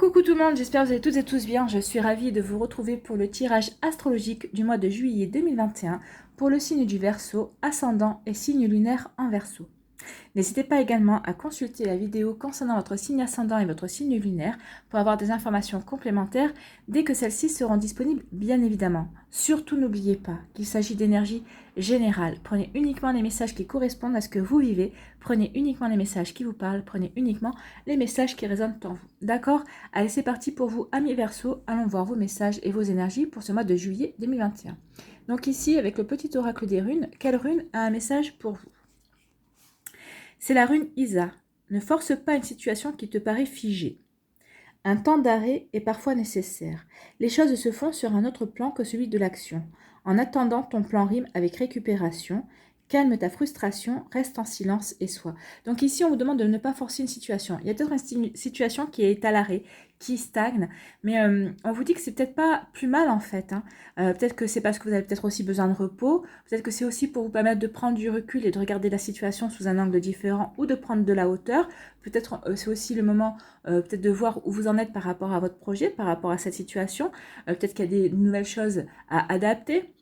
Coucou tout le monde, j'espère que vous allez toutes et tous bien. Je suis ravie de vous retrouver pour le tirage astrologique du mois de juillet 2021 pour le signe du Verseau, ascendant et signe lunaire en Verseau. N'hésitez pas également à consulter la vidéo concernant votre signe ascendant et votre signe lunaire pour avoir des informations complémentaires dès que celles-ci seront disponibles, bien évidemment. Surtout n'oubliez pas qu'il s'agit d'énergie générale. Prenez uniquement les messages qui correspondent à ce que vous vivez, prenez uniquement les messages qui vous parlent, prenez uniquement les messages qui résonnent en vous. D'accord? Allez, c'est parti pour vous, amis Verseau. Allons voir vos messages et vos énergies pour ce mois de juillet 2021. Donc ici, avec le petit oracle des runes, quelle rune a un message pour vous? C'est la rune Isa. Ne force pas une situation qui te paraît figée. Un temps d'arrêt est parfois nécessaire. Les choses se font sur un autre plan que celui de l'action. En attendant, ton plan rime avec récupération. Calme ta frustration, reste en silence et sois. Donc ici, on vous demande de ne pas forcer une situation. Il y a peut-être une situation qui est à l'arrêt, qui stagne, mais on vous dit que c'est peut-être pas plus mal en fait. Peut-être que c'est parce que vous avez peut-être aussi besoin de repos, peut-être que c'est aussi pour vous permettre de prendre du recul et de regarder la situation sous un angle différent ou de prendre de la hauteur. Peut-être c'est aussi le moment peut-être de voir où vous en êtes par rapport à votre projet, par rapport à cette situation. Peut-être qu'il y a des nouvelles choses à adapter.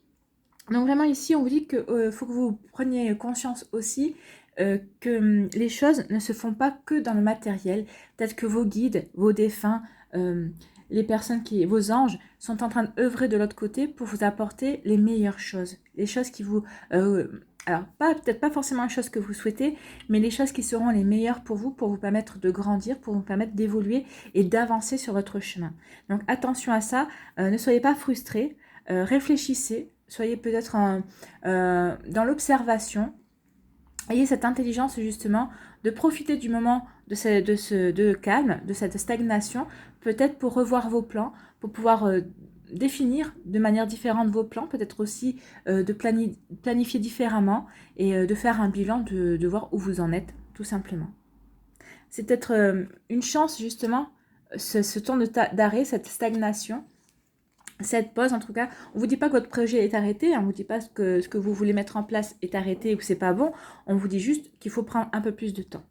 Donc vraiment ici, on vous dit qu'il faut que vous preniez conscience aussi que les choses ne se font pas que dans le matériel. Peut-être que vos guides, vos défunts, les personnes vos anges sont en train d'œuvrer de l'autre côté pour vous apporter les meilleures choses. Les choses qui vous... alors, peut-être pas forcément les choses que vous souhaitez, mais les choses qui seront les meilleures pour vous permettre de grandir, pour vous permettre d'évoluer et d'avancer sur votre chemin. Donc attention à ça, ne soyez pas frustrés, réfléchissez, soyez peut-être dans l'observation. Ayez cette intelligence justement de profiter du moment de calme, de cette stagnation, peut-être pour revoir vos plans, pour pouvoir définir de manière différente vos plans, peut-être aussi de planifier différemment et de faire un bilan, de voir où vous en êtes, tout simplement. C'est peut-être une chance justement, ce temps d'arrêt, cette stagnation, cette pause, en tout cas, on ne vous dit pas que votre projet est arrêté, on ne vous dit pas ce que vous voulez mettre en place est arrêté ou que c'est pas bon, on vous dit juste qu'il faut prendre un peu plus de temps.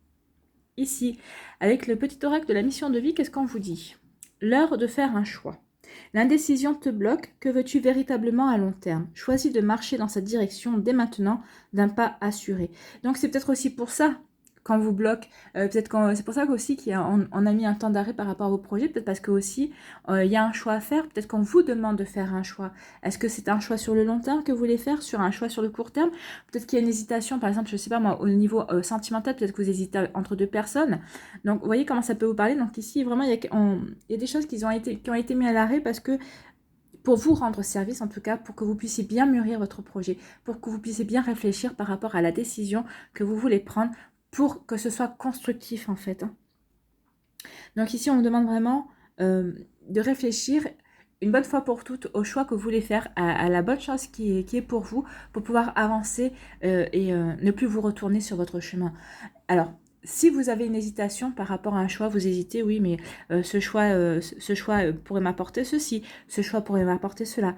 Ici, avec le petit oracle de la mission de vie, qu'est-ce qu'on vous dit? L'heure de faire un choix. L'indécision te bloque, que veux-tu véritablement à long terme? Choisis de marcher dans cette direction dès maintenant, d'un pas assuré. Donc c'est peut-être aussi pour ça quand vous bloque, peut-être c'est pour ça qu'aussi on a mis un temps d'arrêt par rapport à vos projets, peut-être parce que aussi il y a un choix à faire, peut-être qu'on vous demande de faire un choix. Est-ce que c'est un choix sur le long terme que vous voulez faire, sur un choix sur le court terme? Peut-être qu'il y a une hésitation, par exemple, je sais pas moi, au niveau sentimental, peut-être que vous hésitez entre deux personnes. Donc vous voyez comment ça peut vous parler. Donc ici vraiment il y a des choses qui ont été mises à l'arrêt parce que pour vous rendre service, en tout cas, pour que vous puissiez bien mûrir votre projet, pour que vous puissiez bien réfléchir par rapport à la décision que vous voulez prendre, pour que ce soit constructif, en fait. Donc ici, on vous demande vraiment de réfléchir une bonne fois pour toutes au choix que vous voulez faire, à la bonne chose qui est pour vous, pour pouvoir avancer et ne plus vous retourner sur votre chemin. Alors, si vous avez une hésitation par rapport à un choix, vous hésitez, oui, mais ce choix pourrait m'apporter ceci, ce choix pourrait m'apporter cela.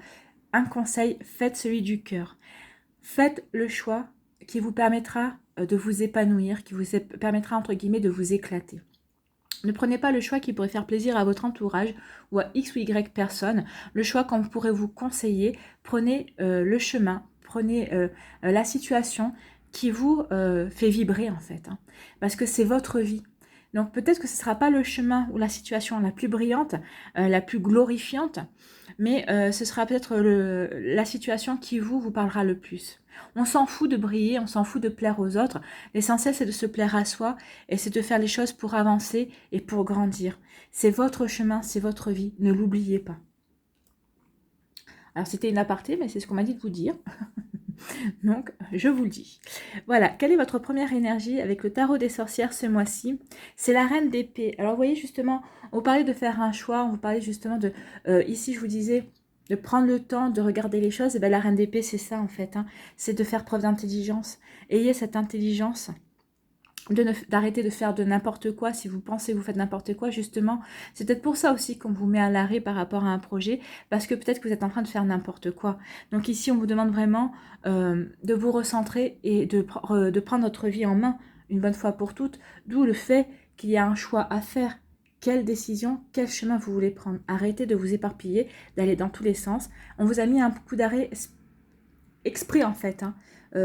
Un conseil, faites celui du cœur. Faites le choix qui vous permettra de vous épanouir, qui vous permettra, entre guillemets, de vous éclater. Ne prenez pas le choix qui pourrait faire plaisir à votre entourage ou à X ou Y personne. Le choix qu'on pourrait vous conseiller, prenez le chemin, prenez la situation qui vous fait vibrer en fait. Parce que c'est votre vie. Donc peut-être que ce ne sera pas le chemin ou la situation la plus brillante, la plus glorifiante, mais ce sera peut-être la situation qui vous parlera le plus. On s'en fout de briller, on s'en fout de plaire aux autres. L'essentiel, c'est de se plaire à soi et c'est de faire les choses pour avancer et pour grandir. C'est votre chemin, c'est votre vie, ne l'oubliez pas. Alors, c'était une aparté, mais c'est ce qu'on m'a dit de vous dire. Donc, je vous le dis. Voilà, quelle est votre première énergie avec le tarot des sorcières ce mois-ci? C'est la reine d'épée. Alors, vous voyez, justement, on vous parlait de faire un choix, on vous parlait justement de... ici, je vous disais de prendre le temps de regarder les choses. Et bien, la reine d'épée, c'est ça, en fait. C'est de faire preuve d'intelligence. Ayez cette intelligence d'arrêter de faire de n'importe quoi. Si vous pensez que vous faites n'importe quoi, justement, c'est peut-être pour ça aussi qu'on vous met à l'arrêt par rapport à un projet, parce que peut-être que vous êtes en train de faire n'importe quoi. Donc ici, on vous demande vraiment de vous recentrer et de prendre votre vie en main une bonne fois pour toutes, d'où le fait qu'il y a un choix à faire. quelle décision, quel chemin vous voulez prendre. Arrêtez de vous éparpiller, d'aller dans tous les sens. On vous a mis un coup d'arrêt exprès en fait,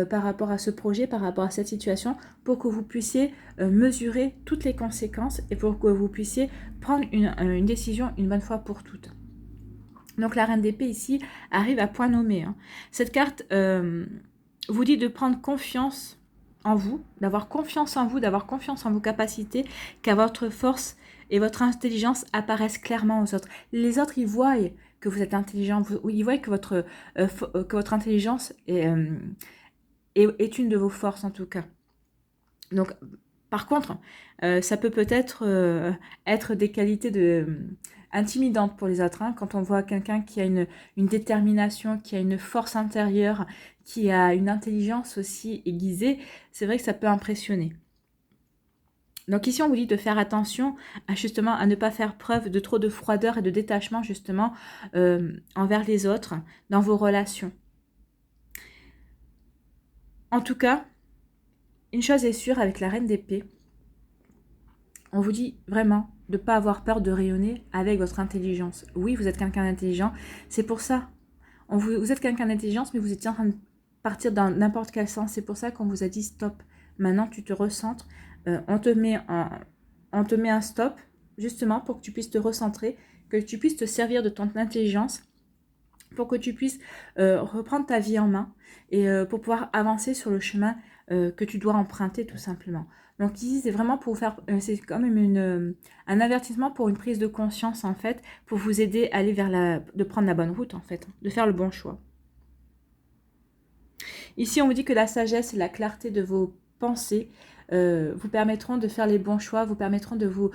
par rapport à ce projet, par rapport à cette situation, pour que vous puissiez mesurer toutes les conséquences et pour que vous puissiez prendre une décision une bonne fois pour toutes. Donc la reine d'épée ici arrive à point nommé. Cette carte vous dit de prendre confiance en vous, d'avoir confiance en vous, d'avoir confiance en vos capacités, qu'à votre force et votre intelligence apparaissent clairement aux autres. Les autres, ils voient que vous êtes intelligent, ils voient que votre intelligence est une de vos forces en tout cas. Donc, par contre, ça peut-être être des qualités intimidantes pour les autres. Quand on voit quelqu'un qui a une détermination, qui a une force intérieure, qui a une intelligence aussi aiguisée, c'est vrai que ça peut impressionner. Donc ici, on vous dit de faire attention à ne pas faire preuve de trop de froideur et de détachement justement envers les autres dans vos relations. En tout cas, une chose est sûre avec la reine d'épée, on vous dit vraiment de ne pas avoir peur de rayonner avec votre intelligence. Oui, vous êtes quelqu'un d'intelligent, c'est pour ça. Vous êtes quelqu'un d'intelligence, mais vous étiez en train de partir dans n'importe quel sens. C'est pour ça qu'on vous a dit stop. Maintenant, tu te recentres. On te met un stop, justement, pour que tu puisses te recentrer, que tu puisses te servir de ton intelligence, pour que tu puisses reprendre ta vie en main et pour pouvoir avancer sur le chemin que tu dois emprunter tout simplement. Donc ici, c'est vraiment pour vous faire, c'est quand même un avertissement pour une prise de conscience en fait, pour vous aider à aller de prendre la bonne route en fait, de faire le bon choix. Ici, on vous dit que la sagesse et la clarté de vos pensées vous permettront de faire les bons choix, vous permettront de vous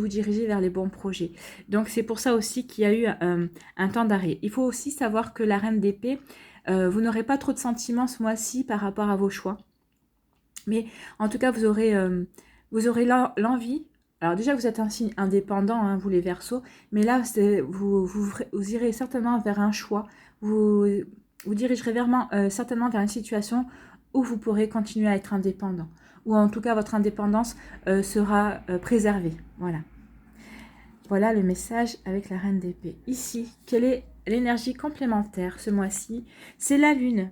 diriger vers les bons projets. Donc c'est pour ça aussi qu'il y a eu un temps d'arrêt. Il faut aussi savoir que la reine d'épée, vous n'aurez pas trop de sentiments ce mois-ci par rapport à vos choix. Mais en tout cas, vous aurez l'envie. Alors déjà, vous êtes un signe indépendant, vous les Verseaux, mais là, vous irez certainement vers un choix. Vous dirigerez certainement vers une situation où vous pourrez continuer à être indépendant. Ou en tout cas, votre indépendance sera préservée. Voilà. Voilà le message avec la reine d'épée. Ici, quelle est l'énergie complémentaire ce mois-ci? C'est la lune.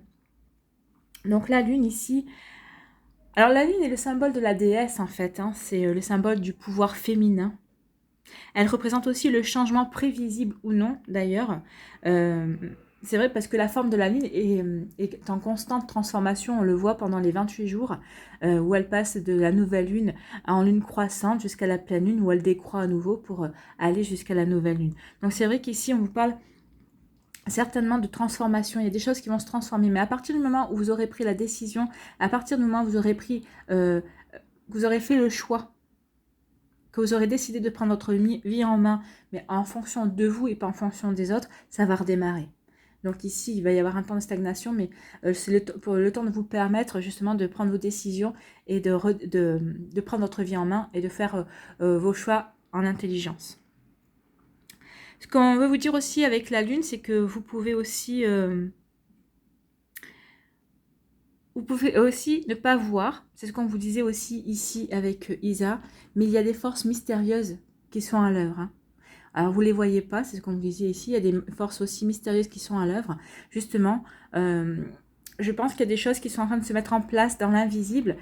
Donc la lune ici... Alors la lune est le symbole de la déesse en fait, c'est le symbole du pouvoir féminin. Elle représente aussi le changement prévisible ou non d'ailleurs. C'est vrai parce que la forme de la lune est en constante transformation, on le voit pendant les 28 jours où elle passe de la nouvelle lune en lune croissante jusqu'à la pleine lune où elle décroît à nouveau pour aller jusqu'à la nouvelle lune. Donc c'est vrai qu'ici on vous parle certainement de transformation, il y a des choses qui vont se transformer, mais à partir du moment où vous aurez pris la décision, à partir du moment où vous aurez fait le choix, que vous aurez décidé de prendre votre vie en main, mais en fonction de vous et pas en fonction des autres, ça va redémarrer. Donc ici, il va y avoir un temps de stagnation, mais c'est pour le temps de vous permettre justement de prendre vos décisions et de prendre votre vie en main et de faire vos choix en intelligence. Ce qu'on veut vous dire aussi avec la lune, c'est que vous pouvez aussi ne pas voir, c'est ce qu'on vous disait aussi ici avec Isa, mais il y a des forces mystérieuses qui sont à l'œuvre. Alors vous ne les voyez pas, c'est ce qu'on vous disait ici, il y a des forces aussi mystérieuses qui sont à l'œuvre. Justement, je pense qu'il y a des choses qui sont en train de se mettre en place dans l'invisible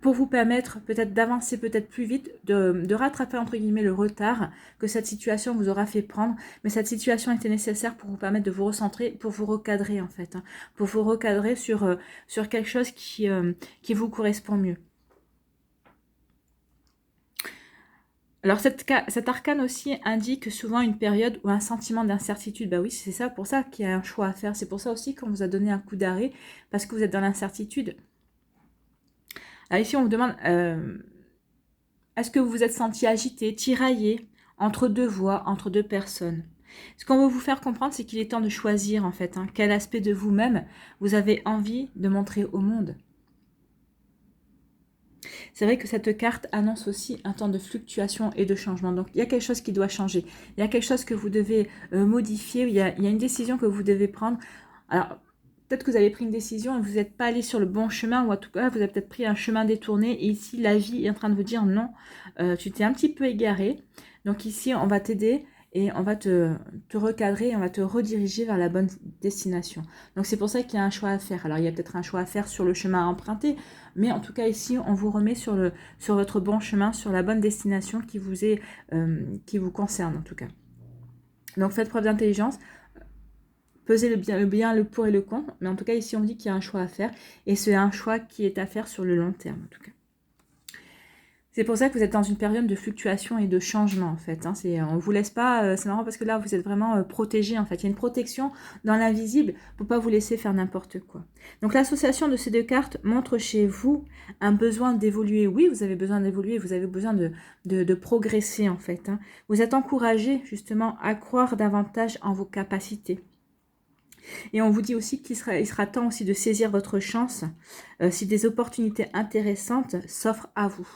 pour vous permettre peut-être d'avancer peut-être plus vite, de rattraper entre guillemets le retard que cette situation vous aura fait prendre. Mais cette situation était nécessaire pour vous permettre de vous recentrer, pour vous recadrer en fait, pour vous recadrer sur quelque chose qui vous correspond mieux. Alors cet arcane aussi indique souvent une période ou un sentiment d'incertitude. Bah oui, c'est ça, pour ça qu'il y a un choix à faire. C'est pour ça aussi qu'on vous a donné un coup d'arrêt, parce que vous êtes dans l'incertitude. Alors ici, on vous demande, est-ce que vous vous êtes senti agité, tiraillé, entre deux voies, entre deux personnes? Ce qu'on veut vous faire comprendre, c'est qu'il est temps de choisir, en fait, quel aspect de vous-même vous avez envie de montrer au monde. C'est vrai que cette carte annonce aussi un temps de fluctuation et de changement. Donc, il y a quelque chose qui doit changer. Il y a quelque chose que vous devez modifier. Il y a une décision que vous devez prendre. Alors, peut-être que vous avez pris une décision et vous n'êtes pas allé sur le bon chemin, ou en tout cas, vous avez peut-être pris un chemin détourné, et ici, la vie est en train de vous dire non, tu t'es un petit peu égaré. Donc ici, on va t'aider et on va te recadrer, on va te rediriger vers la bonne destination. Donc c'est pour ça qu'il y a un choix à faire. Alors il y a peut-être un choix à faire sur le chemin à emprunter, mais en tout cas ici, on vous remet sur votre bon chemin, sur la bonne destination qui vous concerne en tout cas. Donc faites preuve d'intelligence, pesez le bien, le pour et le contre, mais en tout cas ici on dit qu'il y a un choix à faire, et c'est un choix qui est à faire sur le long terme en tout cas. C'est pour ça que vous êtes dans une période de fluctuation et de changement en fait. Hein. On ne vous laisse pas, c'est marrant parce que là vous êtes vraiment protégé en fait. Il y a une protection dans l'invisible pour ne pas vous laisser faire n'importe quoi. Donc l'association de ces deux cartes montre chez vous un besoin d'évoluer. Oui, vous avez besoin d'évoluer, vous avez besoin de progresser en fait. Hein. Vous êtes encouragé justement à croire davantage en vos capacités. Et on vous dit aussi qu'il sera temps aussi de saisir votre chance si des opportunités intéressantes s'offrent à vous.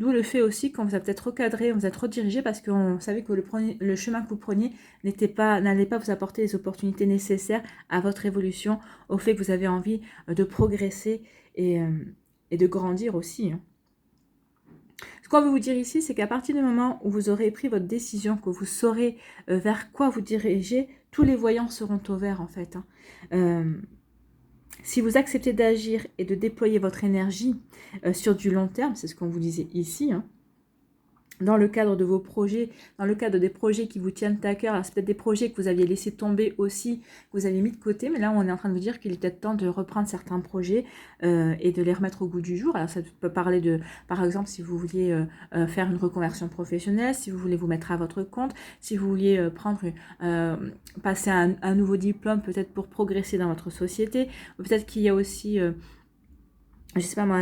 D'où le fait aussi qu'on vous a peut-être recadré, on vous a redirigé parce qu'on savait que le chemin que vous preniez n'allait pas vous apporter les opportunités nécessaires à votre évolution, au fait que vous avez envie de progresser et de grandir aussi. Hein. Ce qu'on veut vous dire ici, c'est qu'à partir du moment où vous aurez pris votre décision, que vous saurez vers quoi vous dirigez, tous les voyants seront au vert en fait. Hein. Si vous acceptez d'agir et de déployer votre énergie sur du long terme, c'est ce qu'on vous disait ici, hein, dans le cadre de vos projets, dans le cadre des projets qui vous tiennent à cœur, alors c'est peut-être des projets que vous aviez laissé tomber aussi, que vous aviez mis de côté, mais là on est en train de vous dire qu'il est peut-être temps de reprendre certains projets et de les remettre au goût du jour. Alors ça peut parler de, par exemple, si vous vouliez faire une reconversion professionnelle, si vous voulez vous mettre à votre compte, si vous vouliez passer un nouveau diplôme peut-être pour progresser dans votre société, peut-être qu'il y a aussi... je sais pas moi,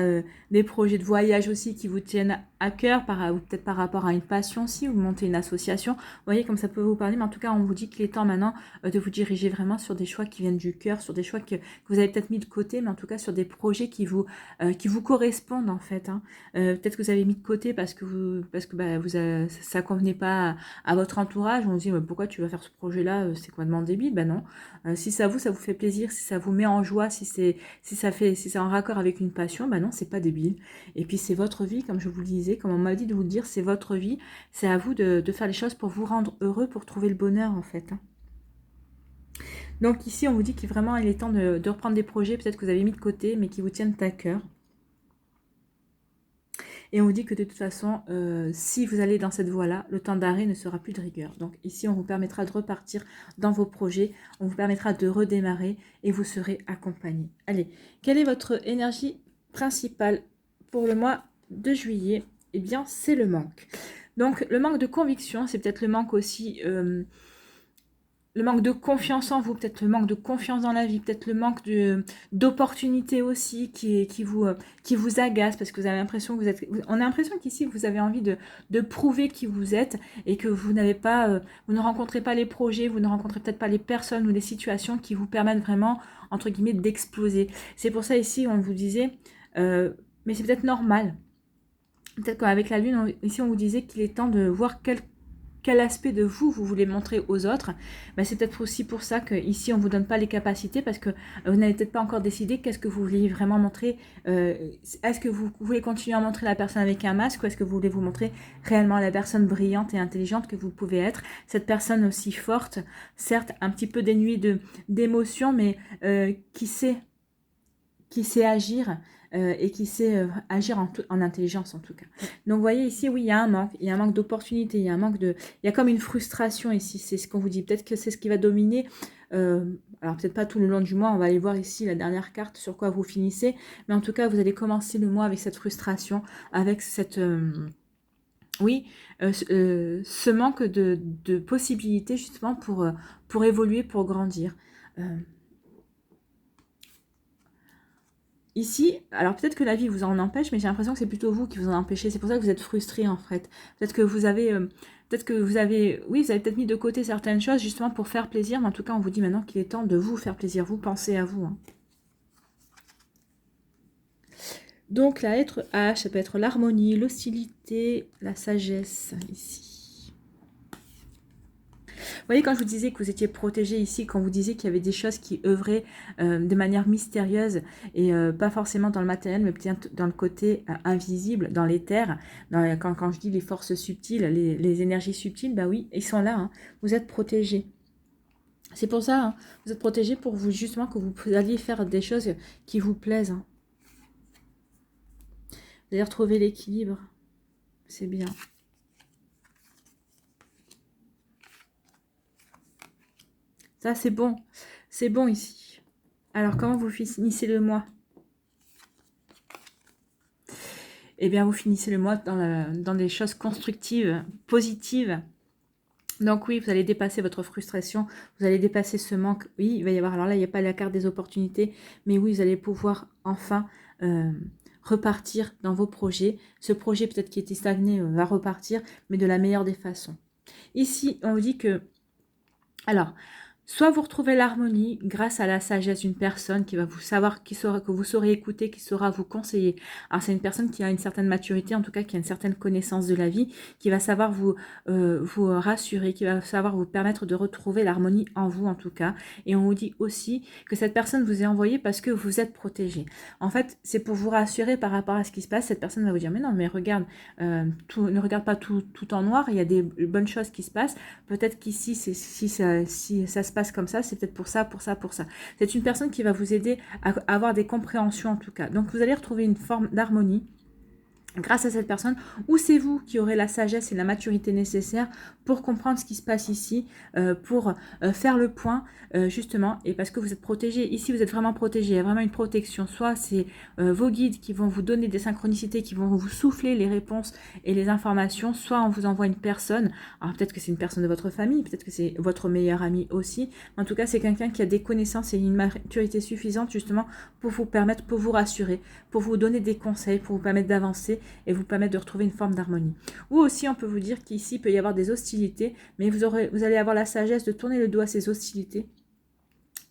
des projets de voyage aussi qui vous tiennent à cœur, ou peut-être par rapport à une passion, si vous montez une association, vous voyez comme ça peut vous parler, mais en tout cas on vous dit qu'il est temps maintenant de vous diriger vraiment sur des choix qui viennent du cœur, sur des choix que vous avez peut-être mis de côté, mais en tout cas sur des projets qui vous correspondent en fait. Hein. Peut-être que vous avez mis de côté parce que ça convenait pas à votre entourage, on vous dit pourquoi tu vas faire ce projet-là, c'est complètement débile, ben non. Si ça vous fait plaisir, si ça vous met en joie, si c'est en raccord avec une passion, ben non, c'est pas débile. Et puis c'est votre vie, comme je vous le disais, comme on m'a dit de vous le dire, c'est votre vie, c'est à vous de faire les choses pour vous rendre heureux, pour trouver le bonheur en fait. Hein. Donc ici, on vous dit qu'il vraiment il est temps de reprendre des projets, peut-être que vous avez mis de côté, mais qui vous tiennent à cœur. Et on vous dit que de toute façon, si vous allez dans cette voie-là, le temps d'arrêt ne sera plus de rigueur. Donc ici, on vous permettra de repartir dans vos projets, on vous permettra de redémarrer et vous serez accompagné. Allez, quelle est votre énergie principale pour le mois de juillet? Eh bien, c'est le manque. Donc, le manque de conviction, c'est peut-être le manque aussi... le manque de confiance en vous, peut-être le manque de confiance dans la vie, peut-être le manque d'opportunités aussi qui vous agace parce que vous avez l'impression que vous êtes... On a l'impression qu'ici, vous avez envie de prouver qui vous êtes et que vous n'avez pas... vous ne rencontrez pas les projets, vous ne rencontrez peut-être pas les personnes ou les situations qui vous permettent vraiment, entre guillemets, d'exploser. C'est pour ça ici, on vous disait... mais c'est peut-être normal. Peut-être qu'avec la lune, ici, on vous disait qu'il est temps de voir quel aspect de vous voulez montrer aux autres. Ben, c'est peut-être aussi pour ça qu'ici on ne vous donne pas les capacités parce que vous n'avez peut-être pas encore décidé qu'est-ce que vous voulez vraiment montrer. Est-ce que vous voulez continuer à montrer la personne avec un masque ou est-ce que vous voulez vous montrer réellement la personne brillante et intelligente que vous pouvez être, cette personne aussi forte, certes un petit peu dénuée d'émotions, mais qui sait agir et qui sait agir en intelligence en tout cas. Donc vous voyez ici, oui, il y a un manque d'opportunités, il y a comme une frustration ici, c'est ce qu'on vous dit, peut-être que c'est ce qui va dominer, alors peut-être pas tout le long du mois, on va aller voir ici la dernière carte sur quoi vous finissez, mais en tout cas vous allez commencer le mois avec cette frustration, avec cette... ce manque de possibilités justement pour évoluer, pour grandir. Ici, alors peut-être que la vie vous en empêche, mais j'ai l'impression que c'est plutôt vous qui vous en empêchez. C'est pour ça que vous êtes frustré en fait. Peut-être que vous avez, vous avez peut-être mis de côté certaines choses justement pour faire plaisir, mais en tout cas, on vous dit maintenant qu'il est temps de vous faire plaisir. Vous pensez à vous. Hein. Donc la lettre H, ça peut être l'harmonie, l'hostilité, la sagesse ici. voyez, quand je vous disais que vous étiez protégé ici, quand vous disiez qu'il y avait des choses qui œuvraient de manière mystérieuse et pas forcément dans le matériel, mais peut-être dans le côté invisible, dans l'éther, quand je dis les forces subtiles, les énergies subtiles, bah oui, ils sont là, hein. Vous êtes protégé. C'est pour ça, hein, vous êtes protégé pour vous justement que vous alliez faire des choses qui vous plaisent. Hein. Vous allez retrouver l'équilibre. C'est bien. Ça, c'est bon. C'est bon ici. Alors, comment vous finissez le mois? Eh bien, vous finissez le mois dans des choses constructives, positives. Donc oui, vous allez dépasser votre frustration, vous allez dépasser ce manque. Oui, il va y avoir, alors là, il n'y a pas la carte des opportunités, mais oui, vous allez pouvoir enfin repartir dans vos projets. Ce projet peut-être qui était stagné va repartir, mais de la meilleure des façons. Ici, on vous dit que... Alors, soit vous retrouvez l'harmonie grâce à la sagesse d'une personne qui va vous savoir, que vous saurez écouter, qui saura vous conseiller. Alors c'est une personne qui a une certaine maturité, en tout cas qui a une certaine connaissance de la vie, qui va savoir vous rassurer, qui va savoir vous permettre de retrouver l'harmonie en vous en tout cas. Et on vous dit aussi que cette personne vous est envoyée parce que vous êtes protégé. En fait, c'est pour vous rassurer par rapport à ce qui se passe. Cette personne va vous dire, mais non, mais regarde, ne regarde pas tout en noir, il y a des bonnes choses qui se passent. Peut-être qu'ici, si ça se passe comme ça, c'est peut-être pour ça, pour ça, pour ça. C'est une personne qui va vous aider à avoir des compréhensions en tout cas. Donc vous allez retrouver une forme d'harmonie grâce à cette personne, ou c'est vous qui aurez la sagesse et la maturité nécessaire pour comprendre ce qui se passe ici, pour faire le point, justement, et parce que vous êtes protégé. Ici, vous êtes vraiment protégé, il y a vraiment une protection. Soit c'est vos guides qui vont vous donner des synchronicités, qui vont vous souffler les réponses et les informations, soit on vous envoie une personne. Alors peut-être que c'est une personne de votre famille, peut-être que c'est votre meilleur ami aussi. En tout cas, c'est quelqu'un qui a des connaissances et une maturité suffisante, justement, pour vous permettre, pour vous rassurer, pour vous donner des conseils, pour vous permettre d'avancer et vous permettre de retrouver une forme d'harmonie. Ou aussi, on peut vous dire qu'ici, il peut y avoir des hostilités, mais vous allez avoir la sagesse de tourner le dos à ces hostilités.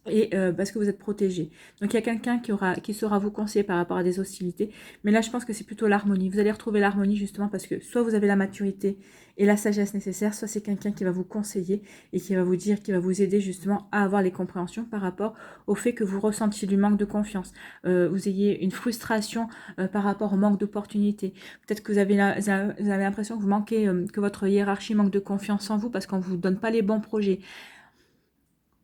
Et parce que vous êtes protégé. Donc il y a quelqu'un qui saura vous conseiller par rapport à des hostilités. Mais là, je pense que c'est plutôt l'harmonie. Vous allez retrouver l'harmonie justement parce que soit vous avez la maturité et la sagesse nécessaire, soit c'est quelqu'un qui va vous conseiller et qui va vous dire, qui va vous aider justement à avoir les compréhensions par rapport au fait que vous ressentiez du manque de confiance. Vous ayez une frustration par rapport au manque d'opportunités. Peut-être que vous avez l'impression que vous manquez, que votre hiérarchie manque de confiance en vous parce qu'on ne vous donne pas les bons projets.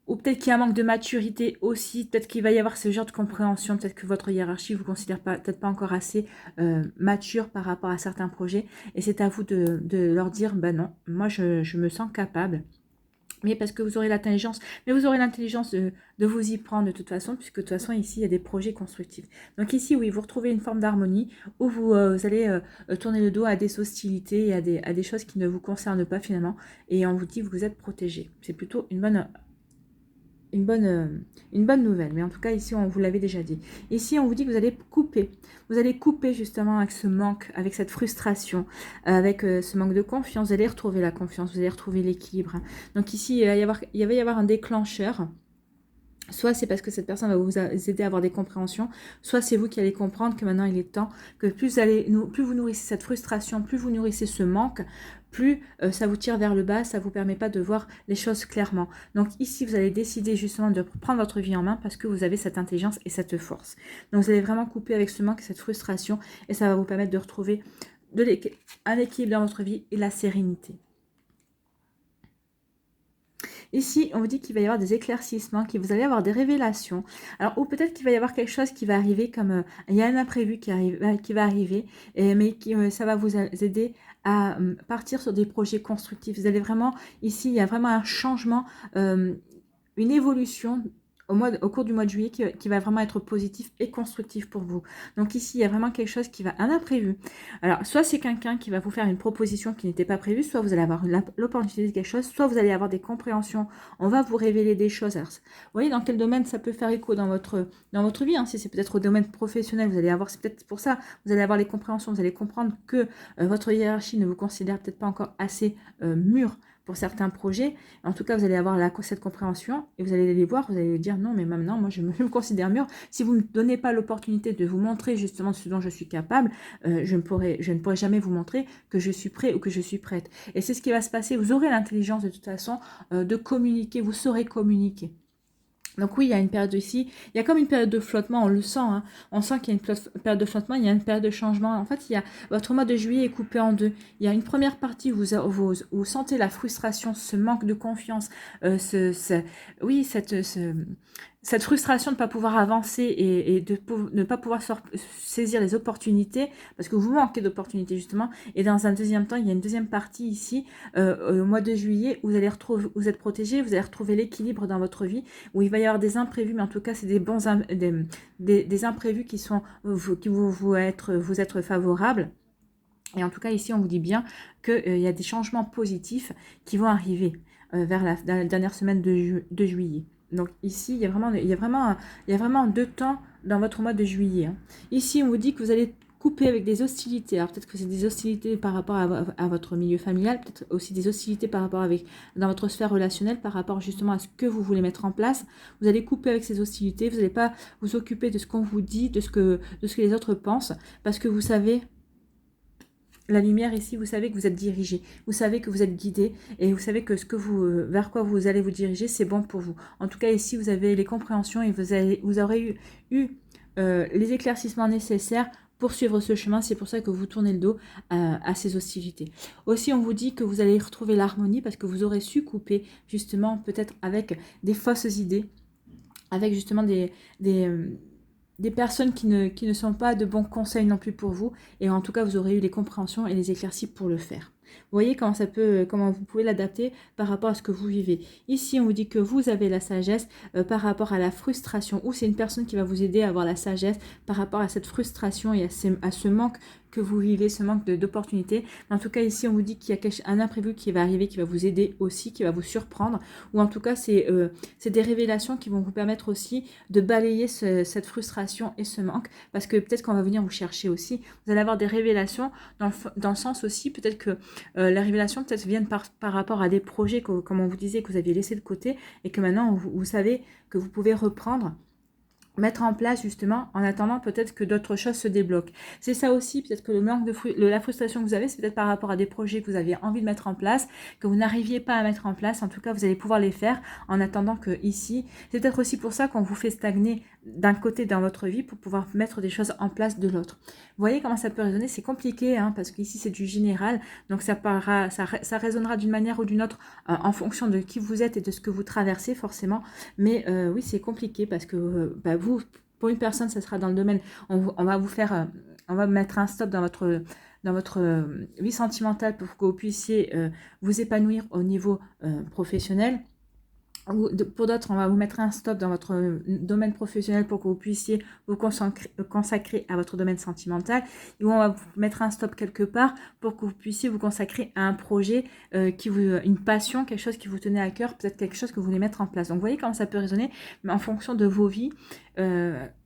Ou peut-être qu'il y a un manque de maturité aussi, peut-être qu'il va y avoir ce genre de compréhension, peut-être que votre hiérarchie ne vous considère peut-être pas encore assez mature par rapport à certains projets, et c'est à vous de leur dire, ben non, moi je me sens capable, mais parce que vous aurez l'intelligence, mais vous aurez l'intelligence de vous y prendre de toute façon, puisque de toute façon ici il y a des projets constructifs. Donc ici oui, vous retrouvez une forme d'harmonie, où vous allez tourner le dos à des hostilités et à des choses qui ne vous concernent pas finalement, et on vous dit que vous êtes protégé. C'est plutôt une bonne nouvelle, mais en tout cas ici on vous l'avait déjà dit. Ici on vous dit que vous allez couper justement avec ce manque, avec cette frustration, avec ce manque de confiance, vous allez retrouver la confiance, vous allez retrouver l'équilibre. Donc ici il va y avoir un déclencheur. Soit c'est parce que cette personne va vous aider à avoir des compréhensions, soit c'est vous qui allez comprendre que maintenant il est temps, que plus vous nourrissez cette frustration, plus vous nourrissez ce manque, plus ça vous tire vers le bas, ça ne vous permet pas de voir les choses clairement. Donc ici, vous allez décider justement de prendre votre vie en main parce que vous avez cette intelligence et cette force. Donc vous allez vraiment couper avec ce manque et cette frustration et ça va vous permettre de retrouver un équilibre dans votre vie et la sérénité. Ici, on vous dit qu'il va y avoir des éclaircissements, que vous allez avoir des révélations. Alors, ou peut-être qu'il va y avoir quelque chose qui va arriver, comme il y a un imprévu qui va arriver, mais ça va vous aider à partir sur des projets constructifs. Vous allez vraiment, ici, il y a vraiment un changement, une évolution au cours du mois de juillet qui va vraiment être positif et constructif pour vous. Donc ici, il y a vraiment quelque chose un imprévu. Alors, soit c'est quelqu'un qui va vous faire une proposition qui n'était pas prévue, soit vous allez avoir l'opportunité de quelque chose, soit vous allez avoir des compréhensions, on va vous révéler des choses. Alors, vous voyez dans quel domaine ça peut faire écho dans votre vie, hein. Si c'est peut-être au domaine professionnel, vous allez avoir, c'est peut-être pour ça, vous allez avoir les compréhensions, vous allez comprendre que votre hiérarchie ne vous considère peut-être pas encore assez mûr pour certains projets. En tout cas, vous allez avoir cette compréhension et vous allez les voir, vous allez dire non, mais maintenant, moi, je me considère mûr. Si vous ne me donnez pas l'opportunité de vous montrer justement ce dont je suis capable, je ne pourrai jamais vous montrer que je suis prêt ou que je suis prête. Et c'est ce qui va se passer. Vous aurez l'intelligence de toute façon de communiquer, vous saurez communiquer. Donc oui, il y a une période ici, il y a comme une période de flottement, on le sent, hein. On sent qu'il y a une période de flottement, il y a une période de changement. En fait, votre mois de juillet est coupé en deux. Il y a une première partie où vous sentez la frustration, ce manque de confiance, cette frustration de ne pas pouvoir avancer et de ne pas pouvoir saisir les opportunités, parce que vous manquez d'opportunités justement. Et dans un deuxième temps, il y a une deuxième partie ici, au mois de juillet, où vous êtes protégé, vous allez retrouver l'équilibre dans votre vie, où il va y avoir des imprévus, mais en tout cas, c'est des imprévus qui vous être favorables. Et en tout cas, ici, on vous dit bien qu'il y a des changements positifs qui vont arriver vers la dernière semaine de juillet. Donc ici, il y a vraiment 2 temps dans votre mois de juillet. Ici, on vous dit que vous allez couper avec des hostilités. Alors peut-être que c'est des hostilités par rapport à votre milieu familial, peut-être aussi des hostilités par rapport dans votre sphère relationnelle, par rapport justement à ce que vous voulez mettre en place. Vous allez couper avec ces hostilités, vous n'allez pas vous occuper de ce qu'on vous dit, de ce que les autres pensent, parce que vous savez... La lumière ici, vous savez que vous êtes dirigé, vous savez que vous êtes guidé et vous savez que vers quoi vous allez vous diriger, c'est bon pour vous. En tout cas, ici, vous avez les compréhensions et vous aurez eu les éclaircissements nécessaires pour suivre ce chemin. C'est pour ça que vous tournez le dos à ces hostilités. Aussi, on vous dit que vous allez retrouver l'harmonie parce que vous aurez su couper justement peut-être avec des fausses idées, avec justement des personnes qui ne sont pas de bons conseils non plus pour vous, et en tout cas vous aurez eu les compréhensions et les éclaircies pour le faire. Vous voyez comment vous pouvez l'adapter par rapport à ce que vous vivez. Ici, on vous dit que vous avez la sagesse par rapport à la frustration, ou c'est une personne qui va vous aider à avoir la sagesse par rapport à cette frustration et à ce manque que vous vivez, ce manque d'opportunités. En tout cas, ici, on vous dit qu'il y a un imprévu qui va arriver, qui va vous aider aussi, qui va vous surprendre, ou en tout cas, c'est des révélations qui vont vous permettre aussi de balayer cette frustration et ce manque, parce que peut-être qu'on va venir vous chercher aussi. Vous allez avoir des révélations dans le sens aussi, peut-être que la révélation peut-être viennent par rapport à des projets, comme on vous disait, que vous aviez laissé de côté, et que maintenant, vous savez que vous pouvez reprendre, mettre en place justement en attendant peut-être que d'autres choses se débloquent. C'est ça aussi, peut-être que le manque la frustration que vous avez, c'est peut-être par rapport à des projets que vous aviez envie de mettre en place, que vous n'arriviez pas à mettre en place. En tout cas, vous allez pouvoir les faire en attendant que ici, c'est peut-être aussi pour ça qu'on vous fait stagner d'un côté dans votre vie pour pouvoir mettre des choses en place de l'autre. Vous voyez comment ça peut résonner, c'est compliqué hein, parce qu'ici c'est du général, donc ça résonnera d'une manière ou d'une autre en fonction de qui vous êtes et de ce que vous traversez forcément, mais oui c'est compliqué parce que vous, pour une personne ça sera dans le domaine, on va mettre un stop dans votre vie sentimentale pour que vous puissiez vous épanouir au niveau professionnel. Pour d'autres, on va vous mettre un stop dans votre domaine professionnel pour que vous puissiez vous consacrer à votre domaine sentimental. Et on va vous mettre un stop quelque part pour que vous puissiez vous consacrer à un projet, une passion, quelque chose qui vous tenait à cœur, peut-être quelque chose que vous voulez mettre en place. Donc, vous voyez comment ça peut résonner, mais en fonction de vos vies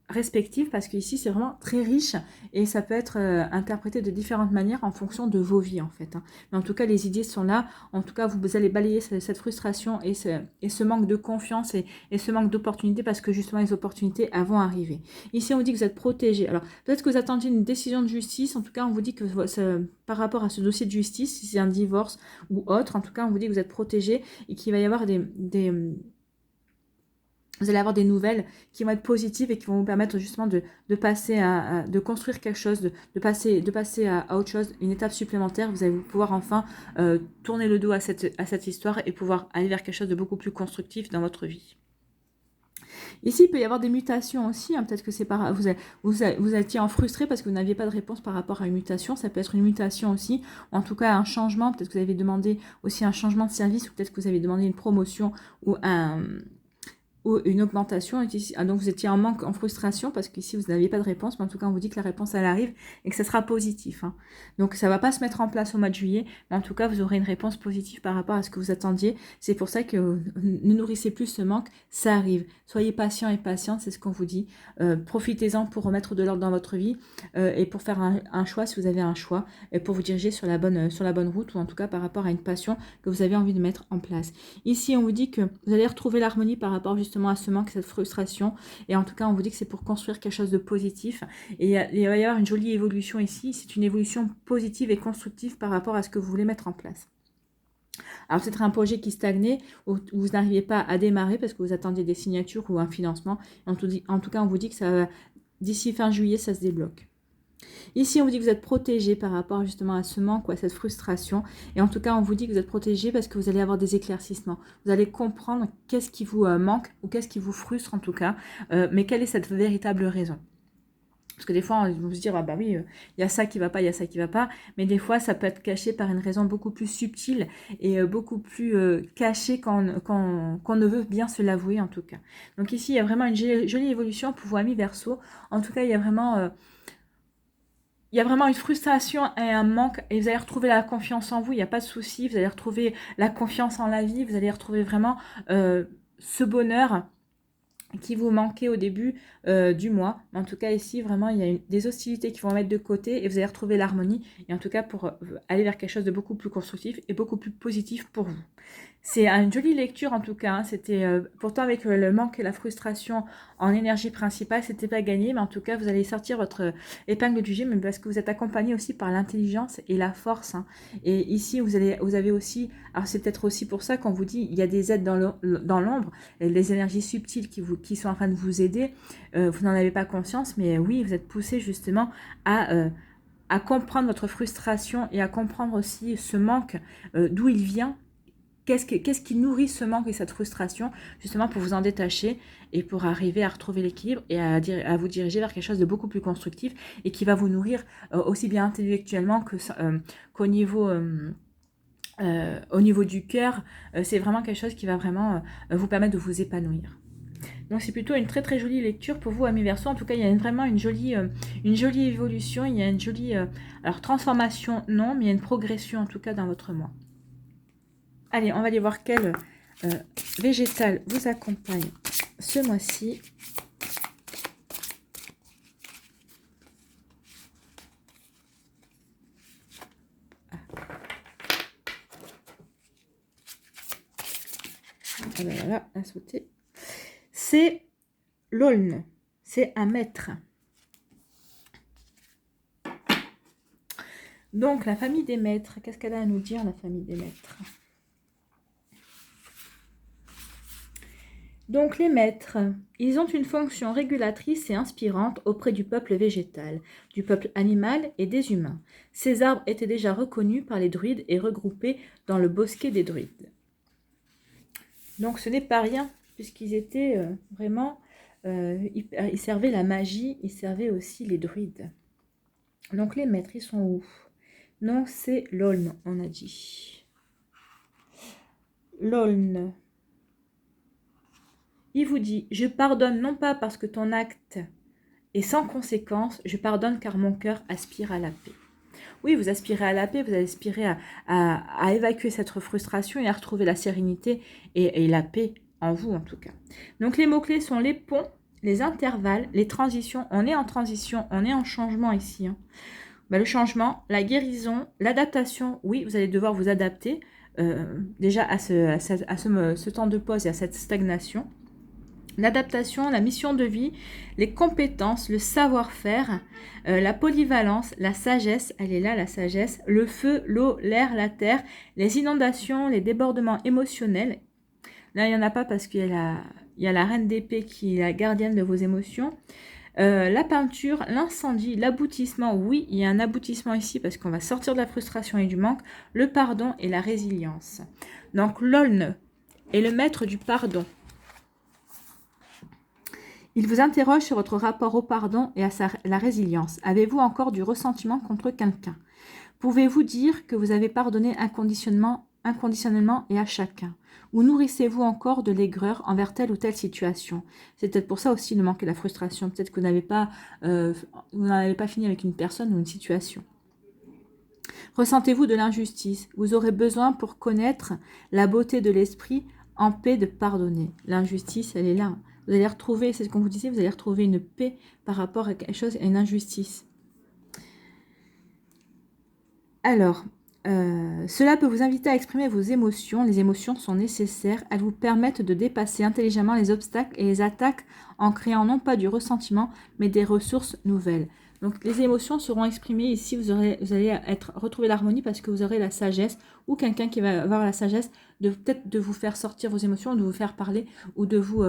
respectives, parce qu'ici c'est vraiment très riche et ça peut être interprété de différentes manières en fonction de vos vies en fait. Hein. Mais en tout cas les idées sont là, en tout cas vous allez balayer cette frustration et ce manque de confiance et ce manque d'opportunités parce que justement les opportunités vont arriver. Ici on vous dit que vous êtes protégé. Alors peut-être que vous attendiez une décision de justice, en tout cas on vous dit que par rapport à ce dossier de justice, si c'est un divorce ou autre, en tout cas on vous dit que vous êtes protégé et qu'il va y avoir vous allez avoir des nouvelles qui vont être positives et qui vont vous permettre justement de passer de construire quelque chose, de passer à autre chose, une étape supplémentaire. Vous allez pouvoir enfin tourner le dos à cette histoire et pouvoir aller vers quelque chose de beaucoup plus constructif dans votre vie. Ici, il peut y avoir des mutations aussi. Hein. Peut-être que c'est vous étiez en frustré parce que vous n'aviez pas de réponse par rapport à une mutation. Ça peut être une mutation aussi, ou en tout cas un changement. Peut-être que vous avez demandé aussi un changement de service, ou peut-être que vous avez demandé une promotion ou ou une augmentation. Donc vous étiez en manque, en frustration, parce qu'ici vous n'aviez pas de réponse, mais en tout cas on vous dit que la réponse elle arrive et que ça sera positif. Hein. Donc ça ne va pas se mettre en place au mois de juillet, mais en tout cas vous aurez une réponse positive par rapport à ce que vous attendiez. C'est pour ça que ne nourrissez plus ce manque, ça arrive. Soyez patient et patiente, c'est ce qu'on vous dit. Profitez-en pour remettre de l'ordre dans votre vie et pour faire un choix si vous avez un choix, et pour vous diriger sur la bonne route, ou en tout cas par rapport à une passion que vous avez envie de mettre en place. Ici on vous dit que vous allez retrouver l'harmonie par rapport justement à ce manque, cette frustration, et en tout cas on vous dit que c'est pour construire quelque chose de positif, et il va y avoir une jolie évolution ici. C'est une évolution positive et constructive par rapport à ce que vous voulez mettre en place. Alors peut-être un projet qui stagnait, où vous n'arriviez pas à démarrer parce que vous attendiez des signatures ou un financement. En tout cas on vous dit que ça d'ici fin juillet ça se débloque. Ici, on vous dit que vous êtes protégé par rapport justement à ce manque ou à cette frustration. Et en tout cas, on vous dit que vous êtes protégé parce que vous allez avoir des éclaircissements. Vous allez comprendre qu'est-ce qui vous manque ou qu'est-ce qui vous frustre en tout cas. Mais quelle est cette véritable raison? Parce que des fois, on va se dire, ah bah oui, il y a ça qui va pas, il y a ça qui va pas. Mais des fois, ça peut être caché par une raison beaucoup plus subtile et beaucoup plus cachée qu'on ne veut bien se l'avouer en tout cas. Donc ici, il y a vraiment une jolie évolution pour vous, amis Verseau. En tout cas, il y a vraiment une frustration et un manque, et vous allez retrouver la confiance en vous, il n'y a pas de souci, vous allez retrouver la confiance en la vie, vous allez retrouver vraiment ce bonheur qui vous manquait au début du mois. En tout cas ici, vraiment, il y a des hostilités qui vont mettre de côté et vous allez retrouver l'harmonie, et en tout cas pour aller vers quelque chose de beaucoup plus constructif et beaucoup plus positif pour vous. C'est une jolie lecture en tout cas, hein. C'était pourtant avec le manque et la frustration en énergie principale, c'était pas gagné, mais en tout cas vous allez sortir votre épingle du jeu, mais parce que vous êtes accompagné aussi par l'intelligence et la force. Hein. Et ici vous avez aussi, alors c'est peut-être aussi pour ça qu'on vous dit, il y a des aides dans l'ombre, les énergies subtiles qui sont en train de vous aider. Vous n'en avez pas conscience, mais oui, vous êtes poussé justement à comprendre votre frustration et à comprendre aussi ce manque, d'où il vient. Qu'est-ce qui nourrit ce manque et cette frustration, justement pour vous en détacher et pour arriver à retrouver l'équilibre et à vous diriger vers quelque chose de beaucoup plus constructif et qui va vous nourrir aussi bien intellectuellement qu'au niveau, au niveau du cœur. C'est vraiment quelque chose qui va vraiment vous permettre de vous épanouir. Donc c'est plutôt une très très jolie lecture pour vous, amis Verseau. En tout cas, il y a vraiment une jolie évolution, il y a une jolie alors transformation non, mais il y a une progression en tout cas dans votre mois. Allez, on va aller voir quel végétal vous accompagne ce mois-ci. Ah ben voilà, à sauter. C'est l'aulne, c'est un maître. Donc, la famille des maîtres, qu'est-ce qu'elle a à nous dire, la famille des maîtres ? Donc les maîtres, ils ont une fonction régulatrice et inspirante auprès du peuple végétal, du peuple animal et des humains. Ces arbres étaient déjà reconnus par les druides et regroupés dans le bosquet des druides. Donc ce n'est pas rien, puisqu'ils étaient vraiment, ils servaient la magie, ils servaient aussi les druides. Donc les maîtres, ils sont où? Non, c'est l'aulne, on a dit. L'aulne. Il vous dit, je pardonne non pas parce que ton acte est sans conséquence, je pardonne car mon cœur aspire à la paix. Oui, vous aspirez à la paix, vous aspirez à évacuer cette frustration et à retrouver la sérénité et la paix en vous en tout cas. Donc les mots-clés sont les ponts, les intervalles, les transitions. On est en transition, on est en changement ici. Hein. Ben, le changement, la guérison, l'adaptation, oui, vous allez devoir vous adapter déjà à ce temps de pause et à cette stagnation. L'adaptation, la mission de vie, les compétences, le savoir-faire, la polyvalence, la sagesse, elle est là la sagesse, le feu, l'eau, l'air, la terre, les inondations, les débordements émotionnels. Là, il n'y en a pas parce qu'il y a la reine d'épée qui est la gardienne de vos émotions. La peinture, l'incendie, l'aboutissement, oui, il y a un aboutissement ici parce qu'on va sortir de la frustration et du manque, le pardon et la résilience. Donc l'aulne est le maître du pardon. Il vous interroge sur votre rapport au pardon et à la résilience. Avez-vous encore du ressentiment contre quelqu'un? Pouvez-vous dire que vous avez pardonné inconditionnellement inconditionnellement et à chacun? Ou nourrissez-vous encore de l'aigreur envers telle ou telle situation? C'est peut-être pour ça aussi le manque et la frustration. Peut-être que vous n'avez pas fini avec une personne ou une situation. Ressentez-vous de l'injustice? Vous aurez besoin pour connaître la beauté de l'esprit en paix de pardonner. L'injustice, elle est là. Vous allez retrouver, c'est ce qu'on vous disait, vous allez retrouver une paix par rapport à quelque chose, à une injustice. Alors, cela peut vous inviter à exprimer vos émotions. Les émotions sont nécessaires. Elles vous permettent de dépasser intelligemment les obstacles et les attaques en créant non pas du ressentiment, mais des ressources nouvelles. Donc, les émotions seront exprimées ici. Vous allez retrouver l'harmonie parce que vous aurez la sagesse ou quelqu'un qui va avoir la sagesse de peut-être de vous faire sortir vos émotions, de vous faire parler ou de vous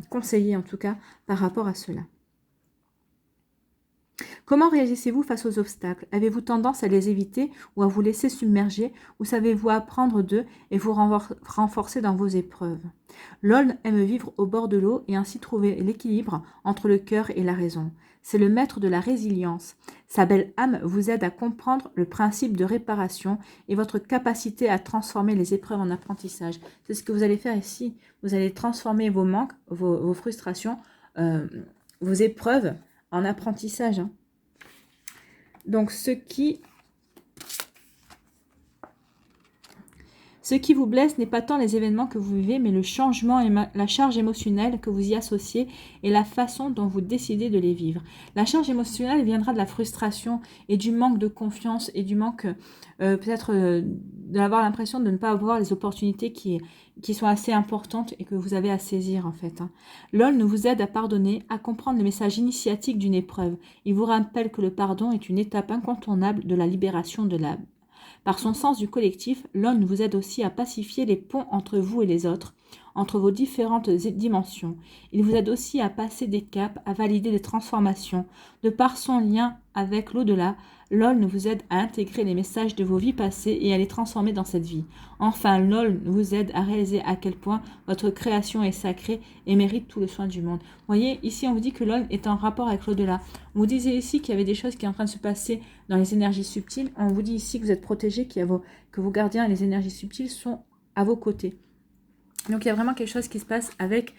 conseiller en tout cas par rapport à cela. Comment réagissez-vous face aux obstacles? Avez-vous tendance à les éviter ou à vous laisser submerger? Ou savez-vous apprendre d'eux et vous renforcer dans vos épreuves? L'Aulne aime vivre au bord de l'eau et ainsi trouver l'équilibre entre le cœur et la raison. C'est le maître de la résilience. Sa belle âme vous aide à comprendre le principe de réparation et votre capacité à transformer les épreuves en apprentissage. C'est ce que vous allez faire ici. Vous allez transformer vos manques, vos frustrations, vos épreuves en apprentissage. Donc, ce qui vous blesse n'est pas tant les événements que vous vivez, mais le changement et la charge émotionnelle que vous y associez et la façon dont vous décidez de les vivre. La charge émotionnelle viendra de la frustration et du manque de confiance et du manque peut-être d'avoir l'impression de ne pas avoir les opportunités qui sont assez importantes et que vous avez à saisir en fait. L'Aulne vous aide à pardonner, à comprendre le message initiatique d'une épreuve. Il vous rappelle que le pardon est une étape incontournable de la libération de l'âme. Par son sens du collectif, l'Aulne vous aide aussi à pacifier les ponts entre vous et les autres, entre vos différentes dimensions. Il vous aide aussi à passer des caps, à valider des transformations. De par son lien avec l'au-delà, l'Aulne vous aide à intégrer les messages de vos vies passées et à les transformer dans cette vie. Enfin, l'Aulne vous aide à réaliser à quel point votre création est sacrée et mérite tout le soin du monde. Vous voyez, ici on vous dit que l'Aulne est en rapport avec l'au-delà. On vous disait ici qu'il y avait des choses qui sont en train de se passer dans les énergies subtiles. On vous dit ici que vous êtes protégés, que vos gardiens et les énergies subtiles sont à vos côtés. Donc, il y a vraiment quelque chose qui se passe avec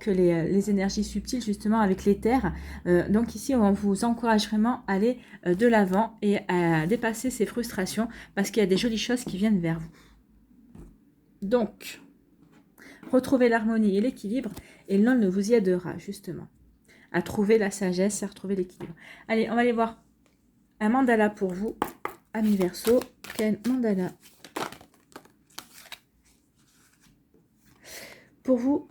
les énergies subtiles, justement, avec l'éther. Donc, ici, on vous encourage vraiment à aller de l'avant et à dépasser ces frustrations parce qu'il y a des jolies choses qui viennent vers vous. Donc, retrouvez l'harmonie et l'équilibre et l'Aulne vous y aidera, justement, à trouver la sagesse et à retrouver l'équilibre. Allez, on va aller voir un mandala pour vous, amis Verseau. Quel mandala? Pour vous,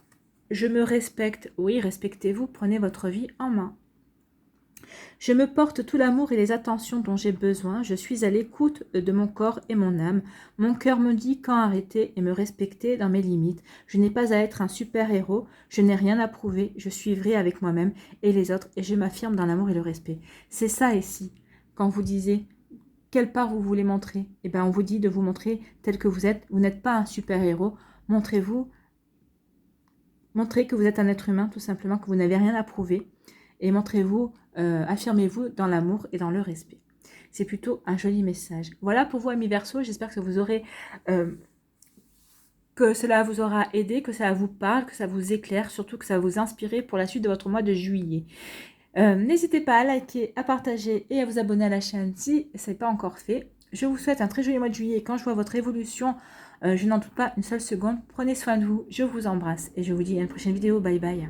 je me respecte. Oui, respectez-vous, prenez votre vie en main. Je me porte tout l'amour et les attentions dont j'ai besoin. Je suis à l'écoute de mon corps et mon âme. Mon cœur me dit quand arrêter et me respecter dans mes limites. Je n'ai pas à être un super-héros. Je n'ai rien à prouver. Je suis vrai avec moi-même et les autres et je m'affirme dans l'amour et le respect. C'est ça ici. Quand vous disiez quelle part vous voulez montrer, eh bien on vous dit de vous montrer tel que vous êtes. Vous n'êtes pas un super-héros. Montrez-vous. Montrez que vous êtes un être humain, tout simplement, que vous n'avez rien à prouver. Et montrez-vous, affirmez-vous dans l'amour et dans le respect. C'est plutôt un joli message. Voilà pour vous, amis Verseau. J'espère que vous aurez, que cela vous aura aidé, que ça vous parle, que ça vous éclaire, surtout que ça va vous inspirer pour la suite de votre mois de juillet. N'hésitez pas à liker, à partager et à vous abonner à la chaîne si ce n'est pas encore fait. Je vous souhaite un très joli mois de juillet. Quand je vois votre évolution, je n'en doute pas une seule seconde. Prenez soin de vous. Je vous embrasse et je vous dis à une prochaine vidéo. Bye bye.